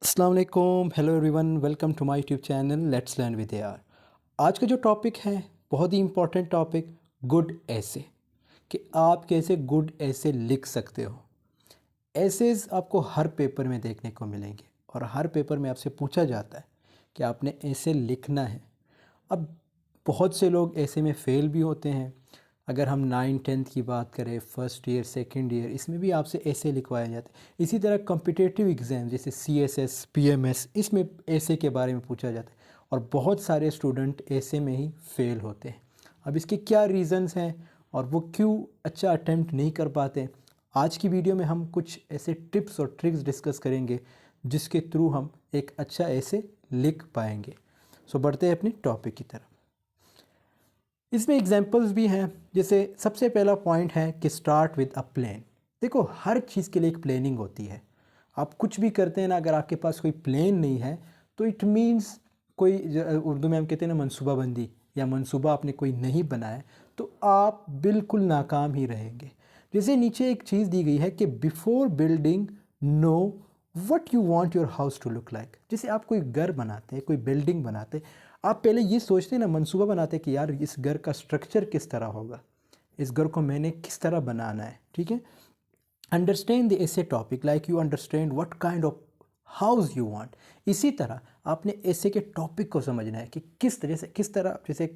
अस्सलाम वालेकुम, hello everyone, welcome to my YouTube channel let's learn with AR. आज का जो टॉपिक है बहुत ही इम्पोर्टेंट टॉपिक, गुड ऐसे, कि आप कैसे गुड ऐसे लिख सकते हो। ऐसेज आपको हर पेपर में देखने को मिलेंगे और हर पेपर में आपसे पूछा जाता है कि आपने ऐसे लिखना है। अब बहुत से लोग ऐसे में फ़ेल भी होते हैं। अगर हम 9th 10th की बात करें, फर्स्ट ईयर सेकंड ईयर, इसमें भी आपसे ऐसे लिखवाए जाते हैं। इसी तरह कॉम्पिटिटिव एग्ज़ाम जैसे सीएसएस पीएमएस, इसमें ऐसे के बारे में पूछा जाता है और बहुत सारे स्टूडेंट ऐसे में ही फ़ेल होते हैं। अब इसके क्या रीज़न्स हैं और वो क्यों अच्छा अटेम्प्ट नहीं कर पाते, आज की वीडियो में हम कुछ ऐसे टिप्स और ट्रिक्स डिस्कस करेंगे जिसके थ्रू हम एक अच्छा ऐसे लिख पाएंगे। सो बढ़ते हैं अपनी टॉपिक की तरफ। इसमें एग्जांपल्स भी हैं। जैसे सबसे पहला पॉइंट है कि स्टार्ट विद अ प्लान। देखो, हर चीज़ के लिए एक प्लानिंग होती है। आप कुछ भी करते हैं ना, अगर आपके पास कोई प्लान नहीं है तो इट मीन्स कोई उर्दू में हम कहते हैं ना मनसूबाबंदी, या मनसूबा आपने कोई नहीं बनाया तो आप बिल्कुल नाकाम ही रहेंगे। जैसे नीचे एक चीज़ दी गई है कि before building know what you want your house to look like. जैसे आप कोई घर बनाते हैं, कोई बिल्डिंग बनाते हैं, आप पहले ये सोचते हैं ना, मंसूबा बनाते हैं कि यार इस घर का स्ट्रक्चर किस तरह होगा, इस घर को मैंने किस तरह बनाना है। ठीक है, अंडरस्टैंड द ऐसे topic like you understand what kind of house you want. इसी तरह आपने ऐसे के टॉपिक को समझना है कि किस तरह जैसे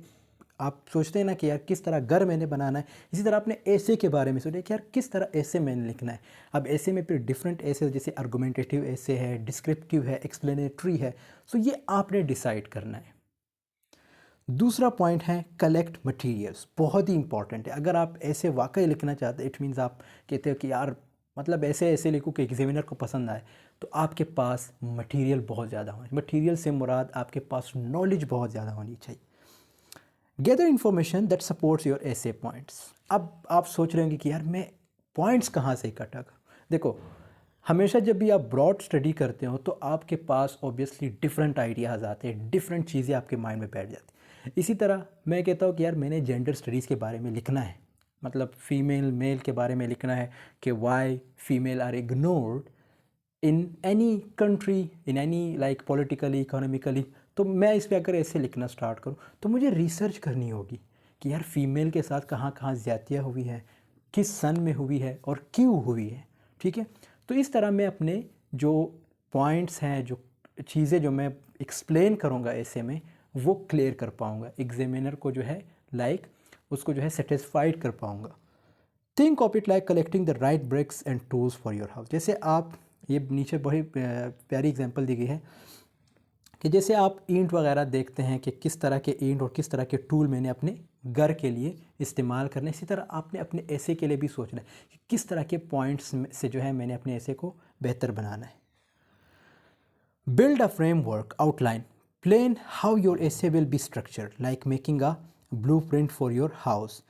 आप सोचते हैं ना कि यार किस तरह घर मैंने बनाना है, इसी तरह आपने ऐसे के बारे में सोचा कि यार किस तरह ऐसे मैंने लिखना है। अब ऐसे में फिर डिफरेंट ऐसे, जैसे आर्गुमेंटेटिव ऐसे है, डिस्क्रिप्टिव है, एक्सप्लेनेटरी है। सो ये आपने डिसाइड करना है। दूसरा पॉइंट है कलेक्ट मटेरियल्स। बहुत ही इंपॉर्टेंट है। अगर आप ऐसे वाकई लिखना चाहते हैं, इट मीन्स आप कहते हो कि यार मतलब ऐसे ऐसे लिखो कि एग्जामिनर को पसंद आए, तो आपके पास मटेरियल बहुत ज़्यादा होना चाहिए। मटेरियल से मुराद आपके पास नॉलेज बहुत ज़्यादा होनी चाहिए। Gather information that supports your ऐसे पॉइंट्स। अब आप सोच रहे होंगे कि यार मैं पॉइंट्स कहाँ से इकट्ठा करूँ। देखो, हमेशा जब भी आप ब्रॉड स्टडी करते हो तो आपके पास ऑब्वियसली डिफरेंट आइडियाज़ आते हैं, डिफरेंट चीज़ें आपके माइंड में बैठ जाती हैं। इसी तरह मैं कहता हूँ कि यार मैंने जेंडर स्टडीज़ के बारे में लिखना है, मतलब फ़ीमेल मेल के बारे में लिखना है कि why female are ignored in any country, in any like politically economically. तो मैं इस पे अगर ऐसे लिखना स्टार्ट करूँ तो मुझे रिसर्च करनी होगी कि यार फ़ीमेल के साथ कहाँ कहाँ ज़्यादतियाँ हुई हैं, किस सन में हुई है और क्यों हुई है। ठीक है, तो इस तरह मैं अपने जो पॉइंट्स हैं, जो चीज़ें जो मैं एक्सप्लेन करूँगा ऐसे में, वो क्लियर कर पाऊँगा, एग्जामिनर को जो है लाइक उसको जो है सेटिस्फाइड कर पाऊँगा। Think of it like collecting the right bricks and tools for your house. जैसे आप, ये नीचे बड़ी प्यारी एग्जांपल दी गई है कि जैसे आप ईंट वगैरह देखते हैं कि किस तरह के ईंट और किस तरह के टूल मैंने अपने घर के लिए इस्तेमाल करने, इसी तरह आपने अपने ऐसे के लिए भी सोचना है कि किस तरह के पॉइंट्स से जो है मैंने अपने ऐसे को बेहतर बनाना है। Build a framework outline plan how your essay will be structured like making a blueprint for your house.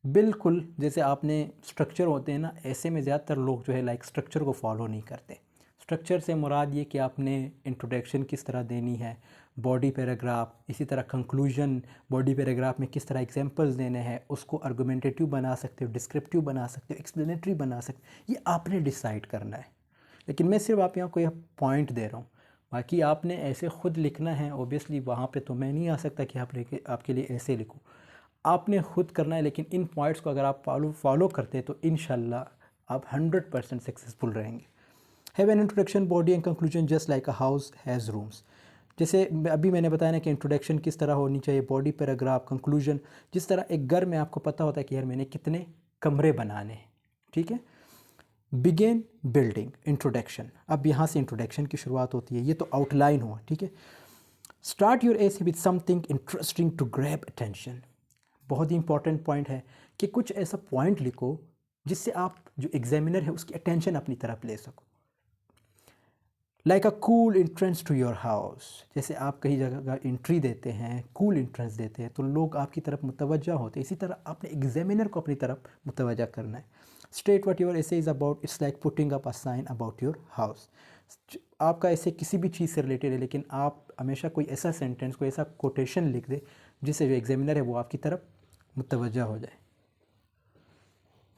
बिल्कुल, जैसे आपने स्ट्रक्चर होते हैं ना, ऐसे में ज़्यादातर लोग जो है लाइक स्ट्रक्चर को फॉलो नहीं करते। स्ट्रक्चर से मुराद ये कि आपने इंट्रोडक्शन किस तरह देनी है, बॉडी पैराग्राफ, इसी तरह कंक्लूजन, बॉडी पैराग्राफ में किस तरह एग्जांपल्स देने हैं, उसको आर्गुमेंटेटिव बना सकते हो, डिस्क्रिप्टिव बना सकते हो, एक्सप्लेनेटरी बना सकते हो, ये आपने डिसाइड करना है। लेकिन मैं सिर्फ आप यहाँ कोई पॉइंट दे रहा हूँ, बाकी आपने ऐसे ख़ुद लिखना है। ओबियसली वहाँ पे तो मैं नहीं आ सकता कि आपके लिए ऐसे लिखूँ, आपने ख़ुद करना है। लेकिन इन पॉइंट्स को अगर आप फॉलो करते हैं तो इंशाल्लाह आप 100% सक्सेसफुल रहेंगे। Have an introduction, body and conclusion just like a house has rooms. जैसे अभी मैंने बताया ना कि इंट्रोडक्शन किस तरह होनी चाहिए, बॉडी पैराग्राफ, कंक्लूजन, जिस तरह एक घर में आपको पता होता है कि यार मैंने कितने कमरे बनाने हैं। ठीक है, बिगेन बिल्डिंग इंट्रोडक्शन। अब यहाँ से इंट्रोडक्शन की शुरुआत होती है, ये तो आउटलाइन हुआ। ठीक है, start your essay with something interesting to grab attention. बहुत ही इंपॉर्टेंट पॉइंट है कि कुछ ऐसा पॉइंट लिखो जिससे आप जो एग्जामिनर है उसकी अटेंशन अपनी तरफ ले सको। Like a cool entrance to your house. जैसे आप कहीं जगह एंट्री देते हैं, कूल इंट्रेंस देते हैं, तो लोग आपकी तरफ मुतवज्जा होते हैं। इसी तरह आपने एग्जामिनर को अपनी तरफ मुतवज्जा करना है। State what your essay is about, it's like putting up a sign about your house. आपका ऐसे किसी भी चीज़ से रिलेटेड है, लेकिन आप हमेशा कोई ऐसा सेंटेंस, कोई ऐसा कोटेशन लिख दे जिससे जो एग्जामिनर है वो आपकी तरफ मुतवज्जा हो जाए।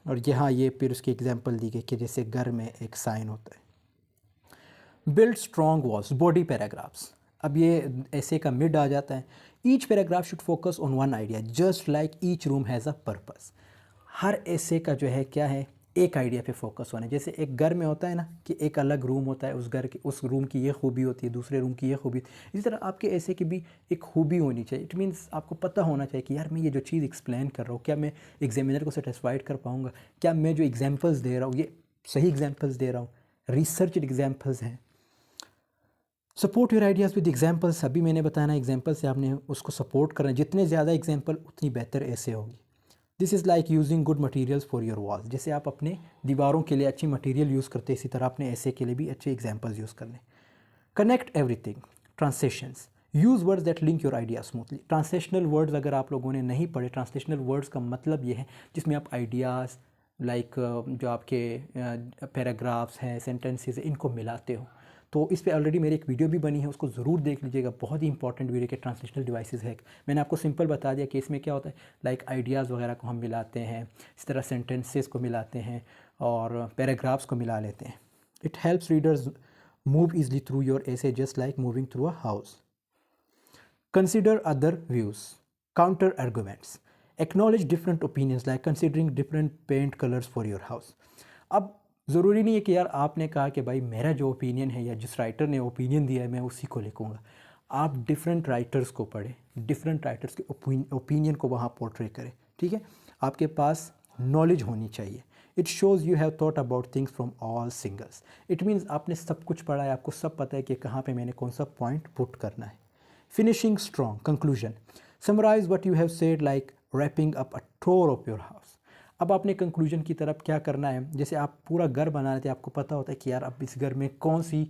और यहाँ ये फिर उसकी एग्जांपल दी गई कि जैसे घर में एक साइन होता है। Build strong walls, body paragraphs. अब ये ऐसे का मिड आ जाता है। Each paragraph should focus on one idea just like each room has a purpose. हर ऐसे का जो है क्या है, एक आइडिया पे फोकस होना है। जैसे एक घर में होता है ना कि एक अलग रूम होता है, उस घर के उस रूम की ये खूबी होती है, दूसरे रूम की ये खूबी। इसी तरह आपके ऐसे की भी एक खूबी होनी चाहिए। इट मीन्स आपको पता होना चाहिए कि यार मैं ये जो चीज़ एक्सप्लेन कर रहा हूँ, क्या मैं एग्जामिनर को सेटिस्फाइड कर पाऊँगा, क्या मैं जो एग्जाम्पल्स दे रहा हूँ ये सही एग्जाम्पल्स दे रहा हूँ, रिसर्चड एग्जाम्पल्स हैं। Support your ideas with examples. अभी मैंने बताया ना, एग्जाम्पल से आपने उसको सपोर्ट करना है। जितने ज़्यादा एग्जाम्पल उतनी बेहतर ऐसे होगी। This is like using good materials for your walls. जैसे आप अपने दीवारों के लिए अच्छी मटेरियल यूज़ करते हैं, इसी तरह अपने ऐसे के लिए भी अच्छे एग्जाम्पल्स यूज़ करने। Connect everything, translations, use words that link your idea smoothly. Translational words अगर आप लोगों ने नहीं पढ़े, ट्रांसलेशनल वर्ड्स का मतलब ये है जिसमें आप आइडियाज़ लाइक जो आपके पैराग्राफ्स हैं, सेंटेंसेस हैं, इनको मिलाते हो। तो इस पे ऑलरेडी मेरी एक वीडियो भी बनी है, उसको ज़रूर देख लीजिएगा। बहुत ही इंपॉर्टेंट वीडियो के ट्रांसलेशनल डिवाइसेस है। मैंने आपको सिंपल बता दिया कि इसमें क्या होता है, लाइक आइडियाज़ वगैरह को हम मिलाते हैं, इस तरह सेंटेंसेस को मिलाते हैं और पैराग्राफ्स को मिला लेते हैं। It helps readers move easily through your essay just like moving through a house. Consider other views, counter arguments, acknowledge different opinions like considering different paint colors for your house. अब ज़रूरी नहीं है कि यार आपने कहा कि भाई मेरा जो ओपिनियन है या जिस राइटर ने ओपिनियन दिया है मैं उसी को लिखूँगा। आप डिफरेंट राइटर्स को पढ़ें, डिफरेंट राइटर्स के ओपिनियन को वहाँ पोर्ट्रे करें, ठीक है। आपके पास नॉलेज होनी चाहिए। It shows you have thought about things from all singles. It means आपने सब कुछ पढ़ा है, आपको सब पता है कि कहाँ पे मैंने कौन सा पॉइंट पुट करना है। Finishing strong, conclusion, summarise what you have said like wrapping up a tour of your house. अब आपने कंक्लूजन की तरफ क्या करना है, जैसे आप पूरा घर बना रहे थे, आपको पता होता है कि यार अब इस घर में कौन सी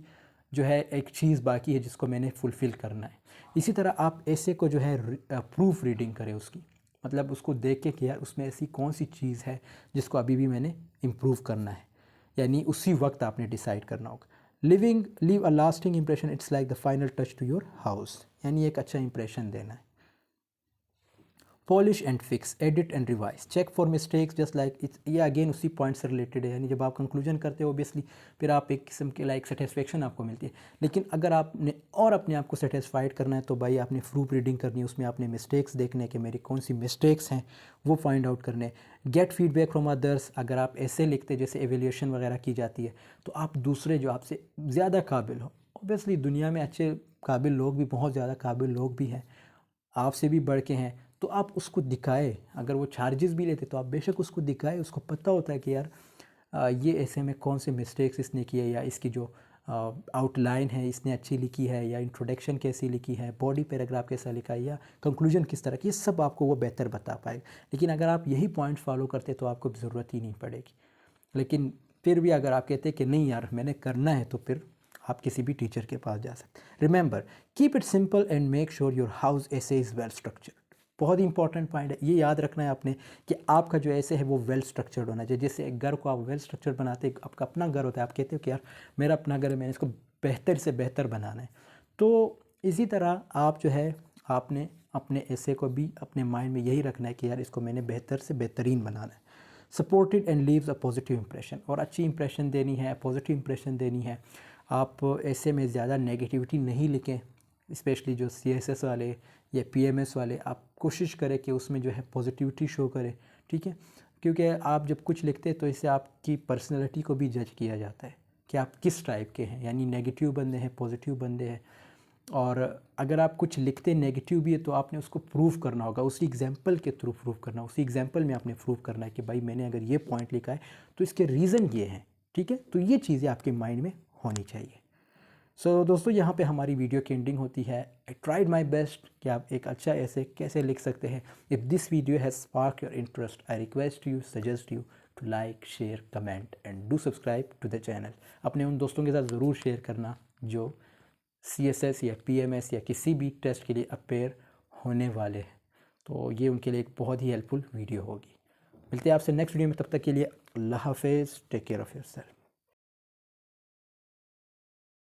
जो है एक चीज़ बाकी है जिसको मैंने फुलफ़िल करना है। इसी तरह आप ऐसे को जो है प्रूफ रीडिंग करें उसकी, मतलब उसको देख के कि यार उसमें ऐसी कौन सी चीज़ है जिसको अभी भी मैंने इम्प्रूव करना है, यानी उसी वक्त आपने डिसाइड करना होगा। Leave a lasting impression, it's like the final touch to your house, यानी एक अच्छा इंप्रेशन देना है। Polish and fix, edit and revise, check for mistakes just like it's. ये अगेन उसी पॉइंट से रिलेटेड है, यानी जब आप कंक्लूजन करते हो ओबियसली फिर आप एक किस्म के लाइक सेटिस्फेक्शन आपको मिलती है। लेकिन अगर आपने और अपने आप को सेटिस्फाइड करना है तो भाई आपने प्रूफ रीडिंग करनी है, उसमें आपने मिस्टेक्स देखने के मेरी कौन सी मिस्टेक्स हैं वो फाइंड आउट करने। गेट फीडबैक फ्रॉम अदर्स, अगर आप ऐसे लिखते जैसे एवेल्यूशन वगैरह की जाती है तो आप दूसरे जो आपसे ज़्यादा काबिल हो, ओबियसली दुनिया में अच्छे काबिल लोग भी, बहुत ज़्यादा काबिल लोग भी हैं, आपसे भी बढ़ के हैं, तो आप उसको दिखाए। अगर वो चार्जेस भी लेते तो आप बेशक उसको दिखाए, उसको पता होता है कि यार ये ऐसे में कौन से मिस्टेक्स इसने किए, या इसकी जो आउटलाइन है इसने अच्छी लिखी है, या इंट्रोडक्शन कैसी लिखी है, बॉडी पैराग्राफ कैसा लिखा है, या कंक्लूजन किस तरह की, ये सब आपको वो बेहतर बता पाएगा। लेकिन अगर आप यही पॉइंट फॉलो करते तो आपको ज़रूरत ही नहीं पड़ेगी। लेकिन फिर भी अगर आप कहते कि नहीं यार मैंने करना है, तो फिर आप किसी भी टीचर के पास जा सकते। Remember, keep it simple and make sure your house ऐसे इज़ वेल स्ट्रक्चर्ड। बहुत ही इंपॉर्टेंट पॉइंट है, ये याद रखना है आपने कि आपका जो ऐसे है वो वेल स्ट्रक्चर्ड होना चाहिए। जैसे एक घर को आप वेल स्ट्रक्चर्ड बनाते हैं, आपका अपना घर होता है, आप कहते हो कि यार मेरा अपना घर है, मैंने इसको बेहतर से बेहतर बनाना है। तो इसी तरह आप जो है आपने अपने ऐसे को भी अपने माइंड में यही रखना है कि यार इसको मैंने बेहतर से बेहतरीन बनाना है। Supported and leaves a positive impression, और अच्छी इंप्रेशन देनी है, पॉजिटिव इंप्रेशन देनी है। आप ऐसे में ज़्यादा नेगेटिविटी नहीं लिखें, स्पेशली जो CSS वाले या PMS वाले, आप कोशिश करें कि उसमें जो है पॉजिटिविटी शो करें, ठीक है। क्योंकि आप जब कुछ लिखते हैं तो इससे आपकी पर्सनैलिटी को भी जज किया जाता है कि आप किस टाइप के हैं, यानी नेगेटिव बंदे हैं, पॉजिटिव बंदे हैं। और अगर आप कुछ लिखते नेगेटिव भी है तो आपने उसको प्रूव करना होगा, उसी एग्जांपल के थ्रू प्रूव करना, उसी एग्जांपल में आपने प्रूव करना है कि भाई मैंने अगर ये पॉइंट लिखा है तो इसके रीज़न ये हैं, ठीक है। तो ये चीज़ें आपके माइंड में होनी चाहिए। सो दोस्तों, यहाँ पे हमारी वीडियो की एंडिंग होती है। आई ट्राइड माई बेस्ट कि आप एक अच्छा ऐसे कैसे लिख सकते हैं। If this video has spark your interest, I request you, suggest you to like, share, comment and do subscribe to the channel. अपने उन दोस्तों के साथ ज़रूर शेयर करना जो CSS या PMS या किसी भी टेस्ट के लिए अपेयर होने वाले हैं, तो ये उनके लिए एक बहुत ही हेल्पफुल वीडियो होगी। मिलते हैं आपसे नेक्स्ट वीडियो में, तब तक के लिए अल्लाह हाफिज़, टेक केयर ऑफ़ योरसेल्फ।